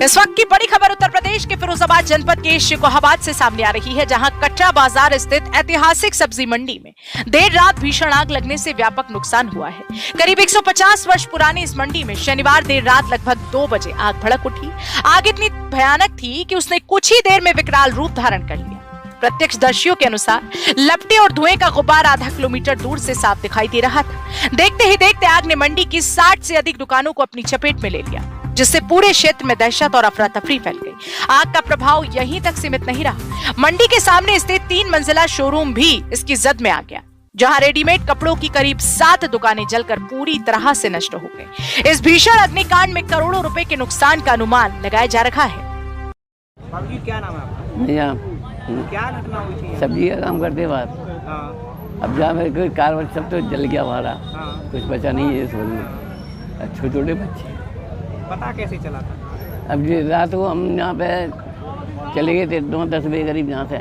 इस वक्त की बड़ी खबर उत्तर प्रदेश के फिरोजाबाद जनपद के शिकोहाबाद से सामने आ रही है, जहां कटरा बाजार स्थित ऐतिहासिक सब्जी मंडी में देर रात भीषण आग लगने से व्यापक नुकसान हुआ है। करीब 150 वर्ष पुरानी इस मंडी में शनिवार देर रात लगभग 2 बजे आग भड़क उठी। आग इतनी भयानक थी कि उसने कुछ ही देर में विकराल रूप धारण कर लिया। प्रत्यक्षदर्शियों के अनुसार लपटे और धुएं का गुब्बार आधा किलोमीटर दूर से साफ दिखाई दे रहा था। देखते ही देखते आग ने मंडी की 60 से अधिक दुकानों को अपनी चपेट में ले लिया, जिससे पूरे क्षेत्र में दहशत और अफरा तफरी फैल गई। आग का प्रभाव यहीं तक सीमित नहीं रहा, मंडी के सामने स्थित 3 मंजिला शोरूम भी इसकी जद में आ गया, जहां रेडीमेड कपड़ों की करीब 7 दुकानें जलकर पूरी तरह से नष्ट हो गई। इस भीषण अग्निकांड में करोड़ों रुपए के नुकसान का अनुमान लगाया जा रहा है। क्या नाम है आपका? क्या घटना हुई थी? सब्जी का काम करते बात। अब जहाँ मेरे कोई कारवार सब तो जल गया हमारा। कुछ बचा नहीं है इसमें, छोटे छोटे बच्चे। पता कैसे चला था? अब ये रात को हम यहाँ पे चले गए थे 9-10 बजे करीब यहाँ से।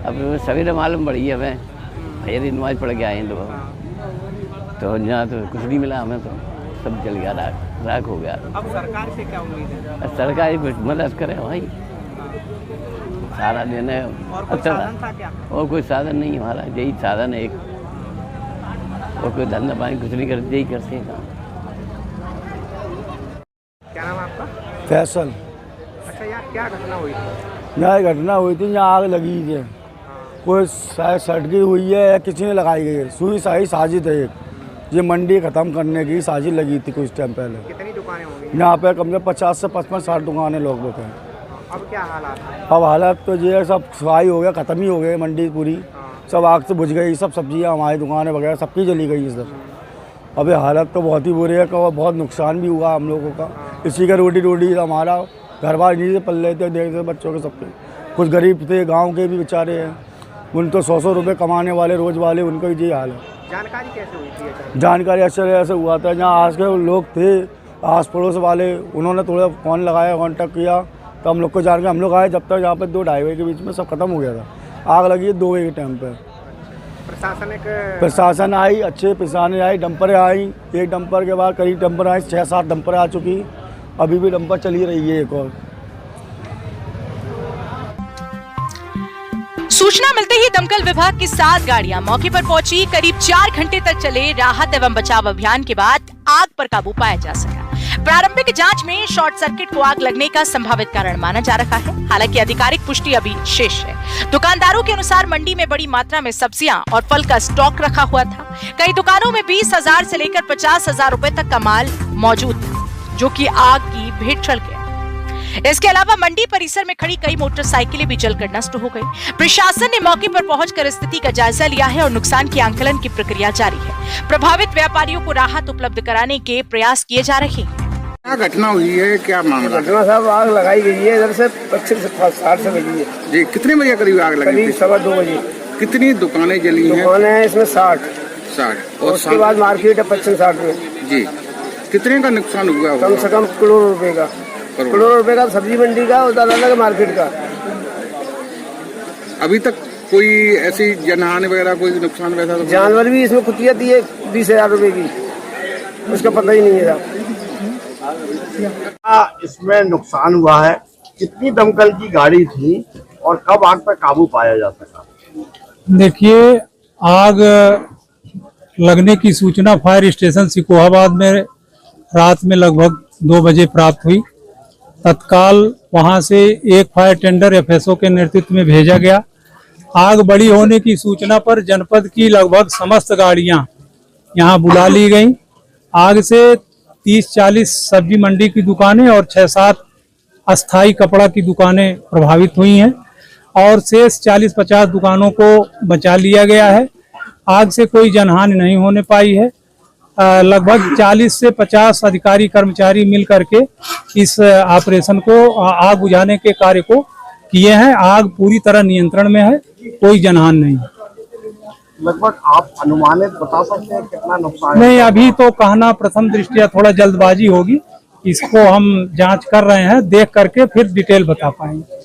अब सवेरे मालूम पड़ी है हमें, भैया नमाज पढ़ के आए हैं लोग, तो यहाँ तो कुछ नहीं मिला हमें, तो सब जल गया, राख हो गया। अब सरकार से क्या उम्मीद है? सरकार कुछ मदद करे भाई, सारा दिन है। और कोई साधन था क्या? और कोई साधन नहीं हमारा, यही साधन है एक, और कोई धंधा पानी कुछ नहीं करते, यही करते हैं काम। क्या नाम है आपका? फैसल। अच्छा, यहाँ क्या घटना हुई थी? यहाँ घटना हुई थी, यहाँ आग लगी थी, कोई शायद सटकी हुई है या किसी ने लगाई गई है। सुई साही साजिश है, ये मंडी खत्म करने की साजिश लगी थी कुछ टाइम पहले। कितनी दुकानें होंगी यहाँ पे? कम से कम 50 से 55-60 दुकानें लोग बैठे हैं। अब क्या हालात है? अब हालात तो ये सब सफाई हो गया, ख़त्म ही हो गए मंडी पूरी, सब आग से बुझ गई, सब सब्जियाँ हमारी दुकानें वगैरह सबकी जली गई सब। अब ये हालत तो बहुत ही बुरी है, बहुत नुकसान भी हुआ हम लोगों का। इसी का रोटी हमारा घर बार इन्हीं से पल रहे थे, देखते बच्चों के सबके। कुछ गरीब थे, गांव के भी बेचारे हैं, उन तो 100 रुपये कमाने वाले रोज वाले, उनका ही ये हाल है। जानकारी कैसे हुई थी? जानकारी ऐसे हुआ था, जहाँ आस के लोग थे, आस पड़ोस वाले, उन्होंने थोड़ा फ़ोन लगाया, कॉन्टैक्ट किया, तो हम लोग को जान के हम लोग आए। जब तक यहाँ पर 2-2:30 बजे के बीच में सब खत्म हो गया था। आग लगी है 2 बजे के टाइम पर। प्रशासन आई, अच्छे प्रशासन आई, डंपरें आई, एक डंपर के बाद करीब डंपर आई, 6-7 डंपर आ चुकी, अभी भी डंपर चली रही है एक और। सूचना मिलते ही दमकल विभाग की 7 गाड़ियां मौके पर पहुंची। करीब 4 घंटे तक चले राहत एवं बचाव अभियान के बाद आग पर काबू पाया जा सका। प्रारंभिक जांच में शॉर्ट सर्किट को आग लगने का संभावित कारण माना जा रहा है, हालांकि आधिकारिक पुष्टि अभी शेष है। दुकानदारों के अनुसार मंडी में बड़ी मात्रा में सब्जियां और फल का स्टॉक रखा हुआ था। कई दुकानों में 20,000 से लेकर 50,000 रुपए तक का माल मौजूद था, जो कि आग की भेंट चढ़ गया। इसके अलावा मंडी परिसर में खड़ी कई मोटरसाइकिलें भी जलकर नष्ट हो गई। प्रशासन ने मौके पर पहुंचकर स्थिति का जायजा लिया है और नुकसान की आंकलन की प्रक्रिया जारी है। प्रभावित व्यापारियों को राहत उपलब्ध कराने के प्रयास किए जा रहे हैं। क्या घटना हुई है, क्या मामला? घटना साहब, आग लगाई गई है इधर से 25 से 60 से बजी है जी। कितने बजे करीब आग लगी? करीब 2:15 बजे। कितनी दुकानें जली हैं? दुकानें इसमें 60 और उसके बाद मार्केट है 55-60 में जी। कितने का नुकसान हुआ? कम से कम करोड़ रुपए का। करोड़ रुपए का सब्जी मंडी का और अलग मार्केट का। अभी तक कोई ऐसी जनहानि वगैरह कोई नुकसान वैसा? तो जानवर भी इसमें कुतिया थी 20,000 रुपए की, उसका पता ही नहीं है साहब। इसमें नुकसान हुआ है, कितनी दमकल की गाड़ी थी और कब आग पर काबू पाया जा सका? देखिए, आग लगने की सूचना फायर स्टेशन शिकोहाबाद में रात में लगभग 2 बजे प्राप्त हुई। तत्काल वहां से एक फायर टेंडर FSO के नेतृत्व में भेजा गया। आग बड़ी होने की सूचना पर जनपद की लगभग समस्त गाड़ियां यहां बुला ली गई। आग से 30-40 सब्जी मंडी की दुकानें और 6-7 अस्थाई कपड़ा की दुकानें प्रभावित हुई हैं और शेष 40-50 दुकानों को बचा लिया गया है। आग से कोई जनहानि नहीं होने पाई है। लगभग 40 से 50 अधिकारी कर्मचारी मिल करके इस ऑपरेशन को, आग बुझाने के कार्य को किए हैं। आग पूरी तरह नियंत्रण में है, कोई जनहानि नहीं। लगभग आप अनुमानित बता सकते हैं कितना नुकसान? नहीं, अभी तो कहना प्रथम दृष्टिया थोड़ा जल्दबाजी होगी। इसको हम जांच कर रहे हैं, देख करके फिर डिटेल बता पाएंगे।